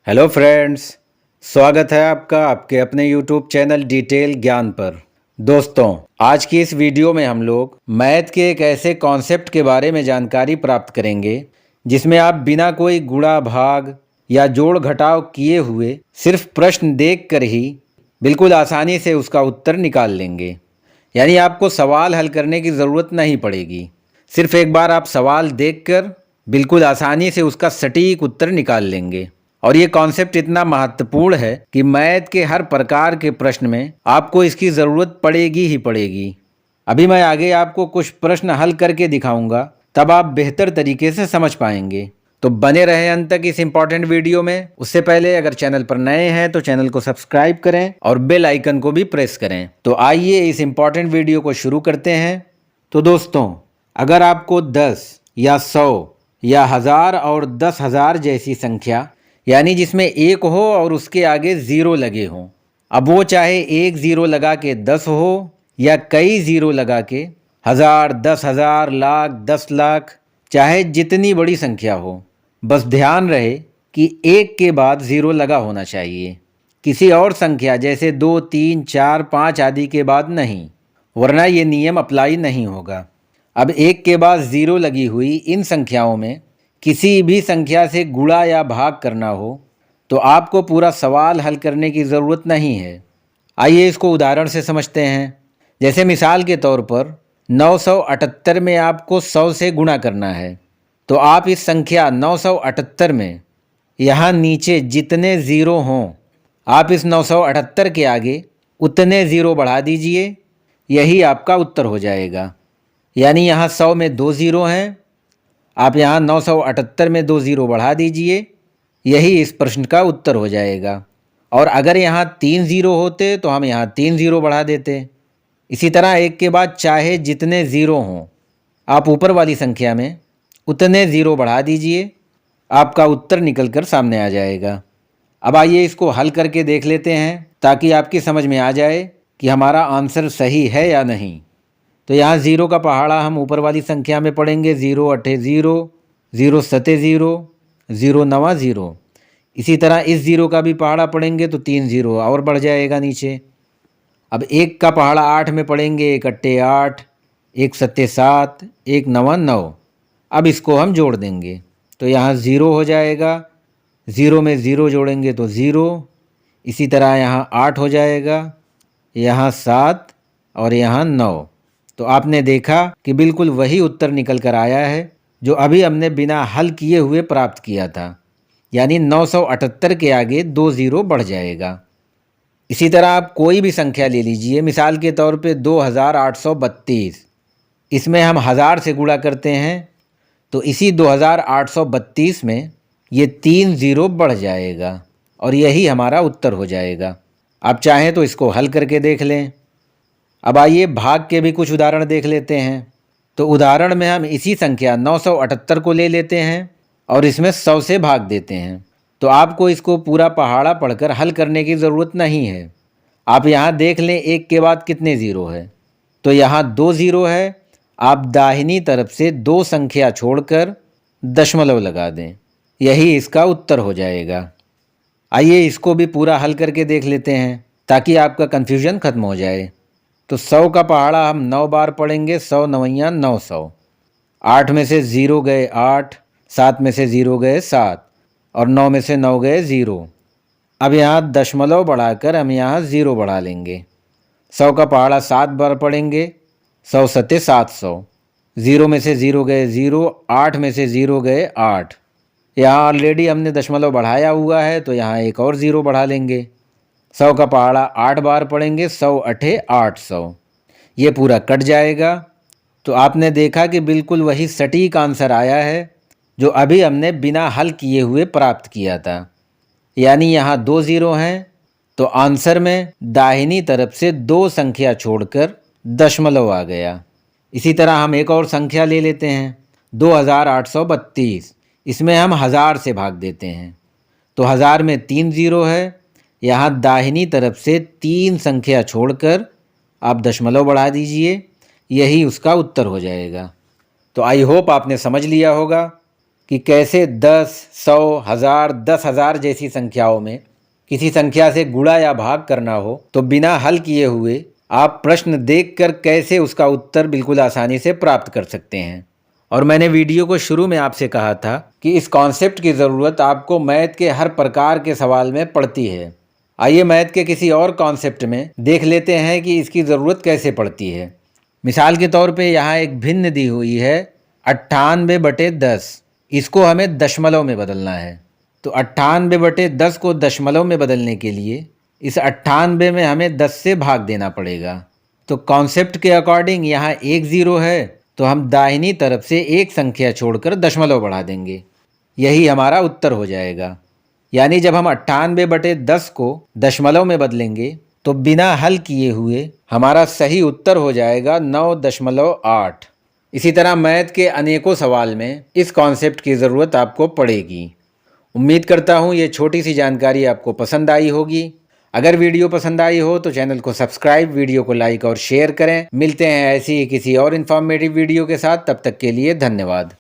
Hello friends, स्वागत है आपका आपके अपने यूट्यूब चैनल डिटेल ज्ञान पर। दोस्तों, आज की इस वीडियो में हम लोग मैथ के एक ऐसे कॉन्सेप्ट के बारे में जानकारी प्राप्त करेंगे जिसमें आप बिना कोई गुणा भाग या जोड़ घटाव किए हुए सिर्फ प्रश्न देखकर ही बिल्कुल आसानी से उसका उत्तर निकाल लेंगे। यानी आपको सवाल हल करने की ज़रूरत नहीं पड़ेगी। सिर्फ एक बार आप सवाल देखकर बिल्कुल आसानी से उसका सटीक उत्तर निकाल लेंगे। और ये कॉन्सेप्ट इतना महत्वपूर्ण है कि मैथ के हर प्रकार के प्रश्न में आपको इसकी ज़रूरत पड़ेगी ही पड़ेगी। अभी मैं आगे आपको कुछ प्रश्न हल करके दिखाऊंगा, तब आप बेहतर तरीके से समझ पाएंगे। तो बने रहे अंत तक इस इम्पॉर्टेंट वीडियो में। उससे पहले अगर चैनल पर नए हैं तो चैनल को सब्सक्राइब करें और बेल आइकन को भी प्रेस करें। तो आइए इस इम्पॉर्टेंट वीडियो को शुरू करते हैं। तो दोस्तों, अगर आपको 10 या 100 या 1000 और 10,000 जैसी संख्या, यानी जिसमें एक हो और उसके आगे ज़ीरो लगे हों, अब वो चाहे एक ज़ीरो लगा के 10 हो या कई ज़ीरो लगा के 1000, 10,000, लाख, 10 लाख, चाहे जितनी बड़ी संख्या हो, बस ध्यान रहे कि एक के बाद ज़ीरो लगा होना चाहिए। किसी और संख्या जैसे 2, 3, 4, 5 आदि के बाद नहीं, वरना ये नियम अप्लाई नहीं होगा। अब एक के बाद ज़ीरो लगी हुई इन संख्याओं में किसी भी संख्या से गुणा या भाग करना हो तो आपको पूरा सवाल हल करने की ज़रूरत नहीं है। आइए इसको उदाहरण से समझते हैं। जैसे मिसाल के तौर पर 978 में आपको 100 से गुणा करना है, तो आप इस संख्या 978 में यहाँ नीचे जितने ज़ीरो हों, आप इस 978 के आगे उतने ज़ीरो बढ़ा दीजिए, यही आपका उत्तर हो जाएगा। यानी यहाँ 100 में 2 ज़ीरो हैं, आप यहाँ 978 में 2 ज़ीरो बढ़ा दीजिए, यही इस प्रश्न का उत्तर हो जाएगा। और अगर यहाँ 3 ज़ीरो होते तो हम यहाँ 3 ज़ीरो बढ़ा देते। इसी तरह एक के बाद चाहे जितने ज़ीरो हों, आप ऊपर वाली संख्या में उतने ज़ीरो बढ़ा दीजिए, आपका उत्तर निकल कर सामने आ जाएगा। अब आइए इसको हल करके देख लेते हैं ताकि आपकी समझ में आ जाए कि हमारा आंसर सही है या नहीं। तो यहाँ ज़ीरो का पहाड़ा हम ऊपर वाली संख्या में पढ़ेंगे 0 अठे 0, 0 सते 0, 0 नवा 0। इसी तरह इस ज़ीरो का भी पहाड़ा पढ़ेंगे तो 3 ज़ीरो और बढ़ जाएगा नीचे। अब एक का पहाड़ा 8 में पढ़ेंगे 1 अट्ठे 8, 1 सत्ते 7, 1 नवा 9। अब इसको हम जोड़ देंगे तो यहाँ 0 हो जाएगा, 0 में 0 जोड़ेंगे तो 0। इसी तरह यहाँ 8 हो जाएगा, यहाँ 7 और यहाँ 9। तो आपने देखा कि बिल्कुल वही उत्तर निकल कर आया है जो अभी हमने बिना हल किए हुए प्राप्त किया था। यानी 978 के आगे 2 ज़ीरो बढ़ जाएगा। इसी तरह आप कोई भी संख्या ले लीजिए, मिसाल के तौर पे 2832। इसमें हम 1000 से गुणा करते हैं तो इसी 2832 में ये 3 ज़ीरो बढ़ जाएगा और यही हमारा उत्तर हो जाएगा। आप चाहें तो इसको हल करके देख लें। अब आइए भाग के भी कुछ उदाहरण देख लेते हैं। तो उदाहरण में हम इसी संख्या 978 को ले लेते हैं और इसमें 100 से भाग देते हैं। तो आपको इसको पूरा पहाड़ा पढ़कर हल करने की ज़रूरत नहीं है। आप यहाँ देख लें एक के बाद कितने ज़ीरो है। तो यहाँ 2 ज़ीरो है, आप दाहिनी तरफ से 2 संख्या छोड़कर दशमलव लगा दें, यही इसका उत्तर हो जाएगा। आइए इसको भी पूरा हल करके देख लेते हैं ताकि आपका कन्फ्यूजन खत्म हो जाए। तो 100 का पहाड़ा हम 9 बार पढ़ेंगे, 100 नवैया 900। 8 में से 0 गए 8, 7 में से 0 गए 7 और 9 में से 9 गए 0। अब यहाँ दशमलव बढ़ाकर हम यहाँ 0 बढ़ा लेंगे। 100 का पहाड़ा 7 बार पढ़ेंगे, 100 सत्ते 700। 0 में से 0 गए 0, 8 में से 0 गए 8। यहाँ ऑलरेडी हमने दशमलव बढ़ाया हुआ है तो यहाँ एक और 0 बढ़ा लेंगे। 100 का पहाड़ा 8 बार पढ़ेंगे, 100 अठे 800। ये पूरा कट जाएगा। तो आपने देखा कि बिल्कुल वही सटीक आंसर आया है जो अभी हमने बिना हल किए हुए प्राप्त किया था। यानी यहाँ 2 ज़ीरो हैं तो आंसर में दाहिनी तरफ से 2 संख्या छोड़कर दशमलव आ गया। इसी तरह हम एक और संख्या ले लेते हैं 2832। इसमें हम 1000 से भाग देते हैं तो 1000 में 3 ज़ीरो है, यहाँ दाहिनी तरफ से 3 संख्या छोड़कर आप दशमलव बढ़ा दीजिए, यही उसका उत्तर हो जाएगा। तो आई होप आपने समझ लिया होगा कि कैसे 10, 100, 1000, 10,000 जैसी संख्याओं में किसी संख्या से गुणा या भाग करना हो तो बिना हल किए हुए आप प्रश्न देखकर कैसे उसका उत्तर बिल्कुल आसानी से प्राप्त कर सकते हैं। और मैंने वीडियो को शुरू में आपसे कहा था कि इस कॉन्सेप्ट की ज़रूरत आपको मैथ के हर प्रकार के सवाल में पड़ती है। आइए मैथ के किसी और कॉन्सेप्ट में देख लेते हैं कि इसकी ज़रूरत कैसे पड़ती है। मिसाल के तौर पे यहाँ एक भिन्न दी हुई है 98/10। इसको हमें दशमलव में बदलना है। तो 98/10 को दशमलव में बदलने के लिए इस 98 में हमें 10 से भाग देना पड़ेगा। तो कॉन्सेप्ट के अकॉर्डिंग यहाँ एक ज़ीरो है, तो हम दाहिनी तरफ से एक संख्या छोड़कर दशमलव बढ़ा देंगे। यही हमारा उत्तर हो जाएगा। यानी जब हम 98/10 को दशमलव में बदलेंगे तो बिना हल किए हुए हमारा सही उत्तर हो जाएगा 9.8। इसी तरह मैथ के अनेकों सवाल में इस कॉन्सेप्ट की ज़रूरत आपको पड़ेगी। उम्मीद करता हूँ ये छोटी सी जानकारी आपको पसंद आई होगी। अगर वीडियो पसंद आई हो तो चैनल को सब्सक्राइब, वीडियो को लाइक और शेयर करें। मिलते हैं ऐसी ही किसी और इन्फॉर्मेटिव वीडियो के साथ। तब तक के लिए धन्यवाद।